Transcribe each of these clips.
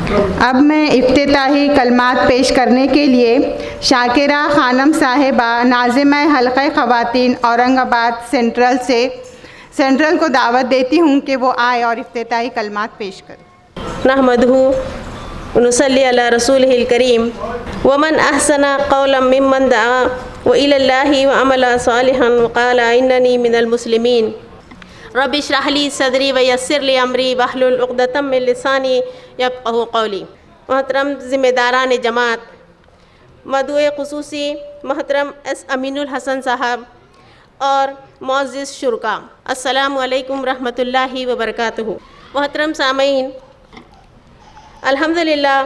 اب میں افتتاحی کلمات پیش کرنے کے لیے شاکرہ خانم صاحبہ ناظمہ حلقہ خواتین اورنگ آباد سینٹرل کو دعوت دیتی ہوں کہ وہ آئے اور افتتاحی کلمات پیش کریں۔ نحمدہ ونصلی علی رسولہ الکریم ومن احسن قولا ممن دعا وإلی اللہ وعمل صالحا وقال اننی من المسلمین رب اشرح لی صدری ویسر لی امری واحلل عقدۃ من لسانی یفقہوا قولی۔ محترم ذمہ داران جماعت، مدعو خصوصی محترم ایس امین الحسن صاحب اور معزز شرکاء، السلام علیکم ورحمۃ اللہ وبرکاتہ۔ محترم سامعین، الحمدللہ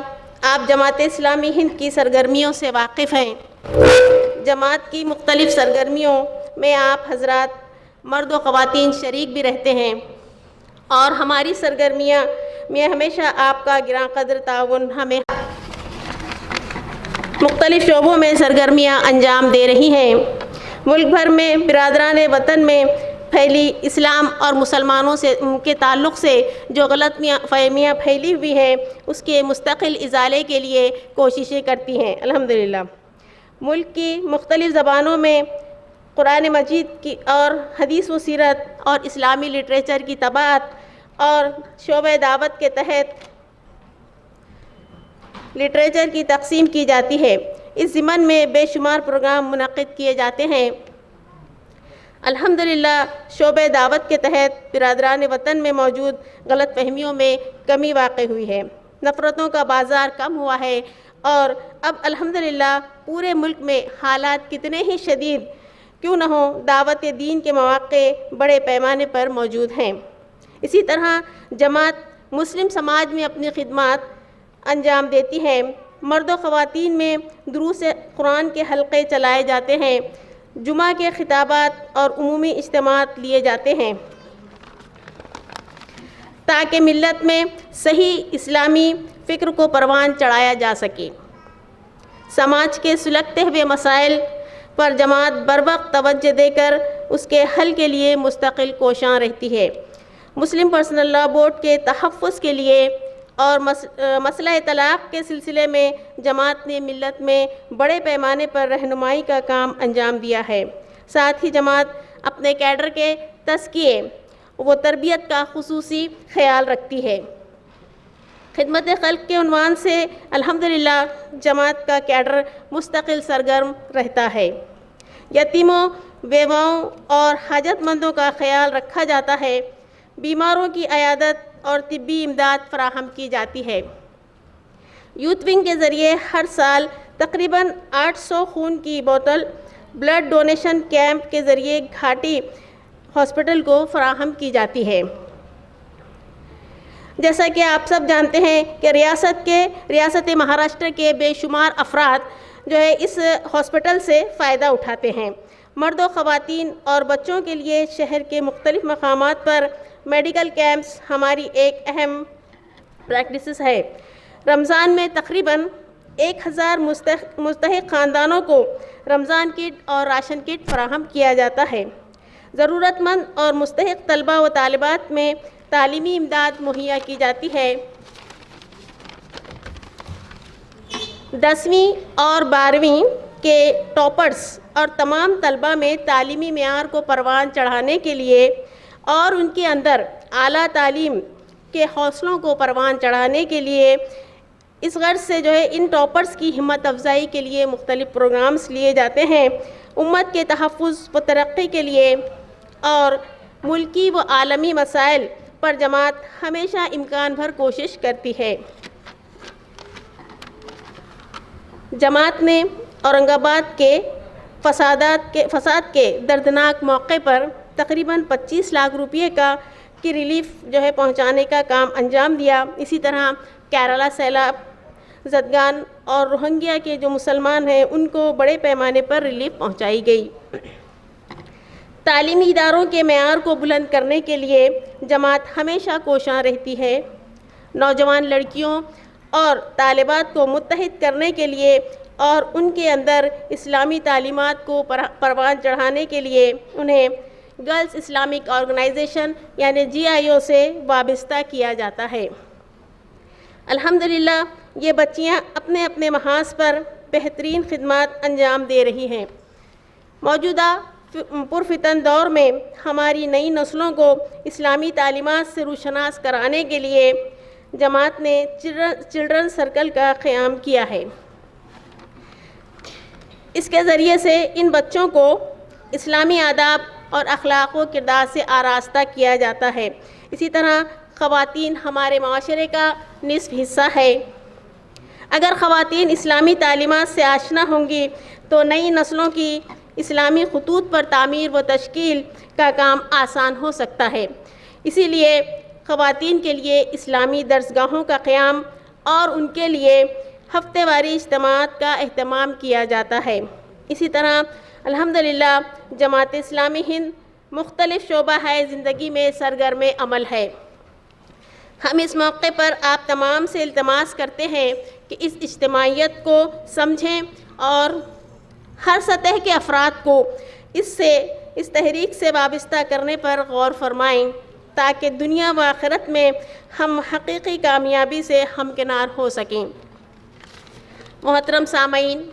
آپ جماعت اسلامی ہند کی سرگرمیوں سے واقف ہیں۔ جماعت کی مختلف سرگرمیوں میں آپ حضرات مرد و خواتین شریک بھی رہتے ہیں اور ہماری سرگرمیاں میں ہمیشہ آپ کا گراں قدر تعاون ہمیں مختلف شعبوں میں سرگرمیاں انجام دے رہی ہیں۔ ملک بھر میں برادران وطن میں پھیلی اسلام اور مسلمانوں سے کے تعلق سے جو غلط فہمیاں پھیلی ہوئی ہیں اس کے مستقل ازالے کے لیے کوششیں کرتی ہیں۔ الحمدللہ ملک کی مختلف زبانوں میں قرآن مجید کی اور حدیث و سیرت اور اسلامی لٹریچر کی طباعت اور شعبہ دعوت کے تحت لٹریچر کی تقسیم کی جاتی ہے۔ اس ضمن میں بے شمار پروگرام منعقد کیے جاتے ہیں۔ الحمدللہ شعبہ دعوت کے تحت برادران وطن میں موجود غلط فہمیوں میں کمی واقع ہوئی ہے، نفرتوں کا بازار کم ہوا ہے اور اب الحمدللہ پورے ملک میں حالات کتنے ہی شدید کیوں نہ ہوں، دعوت دین کے مواقع بڑے پیمانے پر موجود ہیں۔ اسی طرح جماعت مسلم سماج میں اپنی خدمات انجام دیتی ہے۔ مرد و خواتین میں دروس قرآن کے حلقے چلائے جاتے ہیں، جمعہ کے خطابات اور عمومی اجتماعات لیے جاتے ہیں تاکہ ملت میں صحیح اسلامی فکر کو پروان چڑھایا جا سکے۔ سماج کے سلگتے ہوئے مسائل پر جماعت بروقت توجہ دے کر اس کے حل کے لیے مستقل کوشاں رہتی ہے۔ مسلم پرسنل لاء بورڈ کے تحفظ کے لیے اور مسئلہ طلاق کے سلسلے میں جماعت نے ملت میں بڑے پیمانے پر رہنمائی کا کام انجام دیا ہے۔ ساتھ ہی جماعت اپنے کیڈر کے تزکیے و تربیت کا خصوصی خیال رکھتی ہے۔ خدمت خلق کے عنوان سے الحمدللہ جماعت کا کیڈر مستقل سرگرم رہتا ہے۔ یتیموں، بیواؤں اور حاجت مندوں کا خیال رکھا جاتا ہے، بیماروں کی عیادت اور طبی امداد فراہم کی جاتی ہے۔ یوتھ ونگ کے ذریعے ہر سال تقریباً 800 خون کی بوتل بلڈ ڈونیشن کیمپ کے ذریعے گھاٹی ہاسپٹل کو فراہم کی جاتی ہے۔ جیسا کہ آپ سب جانتے ہیں کہ ریاست مہاراشٹر کے بے شمار افراد جو ہے اس ہاسپٹل سے فائدہ اٹھاتے ہیں۔ مرد و خواتین اور بچوں کے لیے شہر کے مختلف مقامات پر میڈیکل کیمپس ہماری ایک اہم پریکٹسز ہے۔ رمضان میں تقریباً 1000 مستحق خاندانوں کو رمضان کٹ اور راشن کٹ فراہم کیا جاتا ہے۔ ضرورت مند اور مستحق طلباء و طالبات میں تعلیمی امداد مہیا کی جاتی ہے۔ 10ویں اور 12ویں کے ٹاپرز اور تمام طلباء میں تعلیمی معیار کو پروان چڑھانے کے لیے اور ان کے اندر اعلیٰ تعلیم کے حوصلوں کو پروان چڑھانے کے لیے اس غرض سے جو ہے ان ٹاپرز کی ہمت افزائی کے لیے مختلف پروگرامز لیے جاتے ہیں۔ امت کے تحفظ و ترقی کے لیے اور ملکی و عالمی مسائل پر جماعت ہمیشہ امکان بھر کوشش کرتی ہے۔ جماعت نے اورنگ آباد کے فساد کے دردناک موقع پر تقریباً 25 لاکھ روپے کی ریلیف جو ہے پہنچانے کا کام انجام دیا۔ اسی طرح کیرالہ سیلاب زدگان اور روہنگیا کے جو مسلمان ہیں ان کو بڑے پیمانے پر ریلیف پہنچائی گئی۔ تعلیمی اداروں کے معیار کو بلند کرنے کے لیے جماعت ہمیشہ کوشاں رہتی ہے۔ نوجوان لڑکیوں اور طالبات کو متحد کرنے کے لیے اور ان کے اندر اسلامی تعلیمات کو پروان چڑھانے کے لیے انہیں گرلز اسلامک آرگنائزیشن یعنی GIO سے وابستہ کیا جاتا ہے۔ الحمدللہ یہ بچیاں اپنے اپنے محاذ پر بہترین خدمات انجام دے رہی ہیں۔ موجودہ پرفتن دور میں ہماری نئی نسلوں کو اسلامی تعلیمات سے روشناس کرانے کے لیے جماعت نے چلڈرن سرکل کا قیام کیا ہے۔ اس کے ذریعے سے ان بچوں کو اسلامی آداب اور اخلاق و کردار سے آراستہ کیا جاتا ہے۔ اسی طرح خواتین ہمارے معاشرے کا نصف حصہ ہے۔ اگر خواتین اسلامی تعلیمات سے آشنا ہوں گی تو نئی نسلوں کی اسلامی خطوط پر تعمیر و تشکیل کا کام آسان ہو سکتا ہے۔ اسی لیے خواتین کے لیے اسلامی درسگاہوں کا قیام اور ان کے لیے ہفتے واری اجتماعات کا اہتمام کیا جاتا ہے۔ اسی طرح الحمدللہ جماعت اسلامی ہند مختلف شعبہ زندگی میں سرگرم عمل ہے۔ ہم اس موقع پر آپ تمام سے التماس کرتے ہیں کہ اس اجتماعیت کو سمجھیں اور ہر سطح کے افراد کو اس تحریک سے وابستہ کرنے پر غور فرمائیں تاکہ دنیا و آخرت میں ہم حقیقی کامیابی سے ہمکنار ہو سکیں۔ محترم سامعین،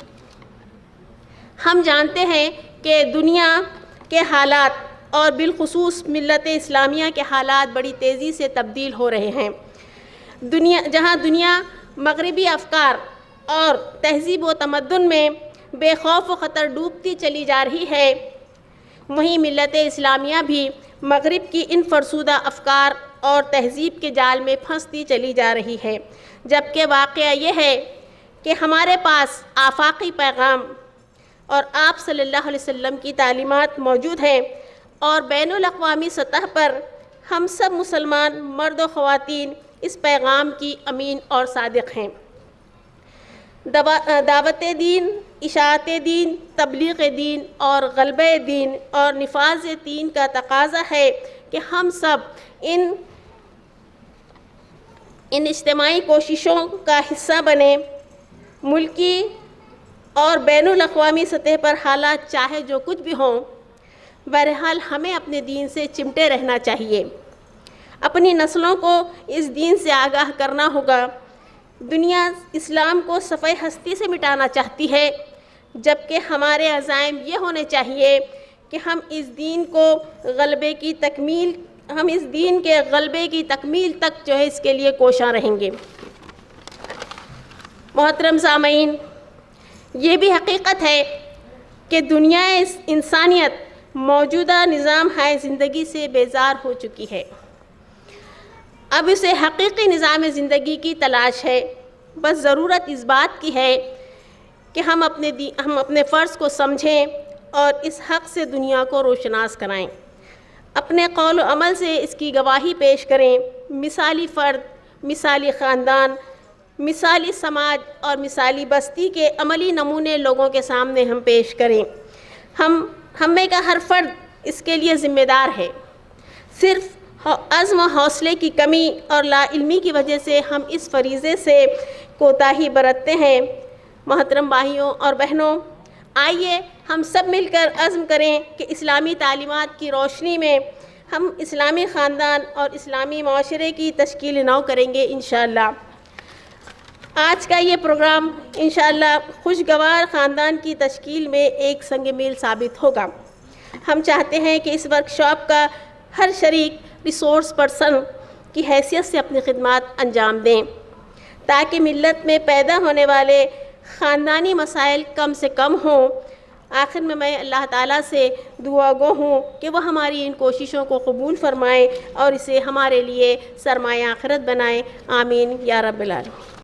ہم جانتے ہیں کہ دنیا کے حالات اور بالخصوص ملت اسلامیہ کے حالات بڑی تیزی سے تبدیل ہو رہے ہیں۔ جہاں دنیا مغربی افکار اور تہذیب و تمدن میں بے خوف و خطر ڈوبتی چلی جا رہی ہے، وہیں ملت اسلامیہ بھی مغرب کی ان فرسودہ افکار اور تہذیب کے جال میں پھنستی چلی جا رہی ہے، جبکہ واقعہ یہ ہے کہ ہمارے پاس آفاقی پیغام اور آپ صلی اللہ علیہ وسلم کی تعلیمات موجود ہیں، اور بین الاقوامی سطح پر ہم سب مسلمان مرد و خواتین اس پیغام کی امین اور صادق ہیں۔ دعوت دین، اشاعت دین، تبلیغ دین اور غلبہ دین اور نفاذ دین کا تقاضا ہے کہ ہم سب ان اجتماعی کوششوں کا حصہ بنیں۔ ملکی اور بین الاقوامی سطح پر حالات چاہے جو کچھ بھی ہوں، بہرحال ہمیں اپنے دین سے چمٹے رہنا چاہیے۔ اپنی نسلوں کو اس دین سے آگاہ کرنا ہوگا۔ دنیا اسلام کو صفحہ ہستی سے مٹانا چاہتی ہے، جبکہ ہمارے عزائم یہ ہونے چاہیے کہ ہم اس دین کے غلبے کی تکمیل تک جو ہے اس کے لیے کوشاں رہیں گے۔ محترم سامعین، یہ بھی حقیقت ہے کہ دنیا انسانیت موجودہ نظام زندگی سے بیزار ہو چکی ہے۔ اب اسے حقیقی نظام زندگی کی تلاش ہے۔ بس ضرورت اس بات کی ہے کہ ہم اپنے فرض کو سمجھیں اور اس حق سے دنیا کو روشناس کرائیں، اپنے قول و عمل سے اس کی گواہی پیش کریں۔ مثالی فرد، مثالی خاندان، مثالی سماج اور مثالی بستی کے عملی نمونے لوگوں کے سامنے ہم پیش کریں۔ ہم میں کا ہر فرد اس کے لیے ذمہ دار ہے۔ صرف عزم و حوصلے کی کمی اور لا علمی کی وجہ سے ہم اس فریضے سے کوتاہی برتتے ہیں۔ محترم بھائیوں اور بہنوں، آئیے ہم سب مل کر عزم کریں کہ اسلامی تعلیمات کی روشنی میں ہم اسلامی خاندان اور اسلامی معاشرے کی تشکیل نو کریں گے انشاءاللہ۔ آج کا یہ پروگرام انشاءاللہ خوشگوار خاندان کی تشکیل میں ایک سنگ میل ثابت ہوگا۔ ہم چاہتے ہیں کہ اس ورکشاپ کا ہر شریک ریسورس پرسن کی حیثیت سے اپنی خدمات انجام دیں تاکہ ملت میں پیدا ہونے والے خاندانی مسائل کم سے کم ہوں۔ آخر میں اللہ تعالیٰ سے دعا گو ہوں کہ وہ ہماری ان کوششوں کو قبول فرمائے اور اسے ہمارے لیے سرمایہ آخرت بنائے۔ آمین یا رب العالمین۔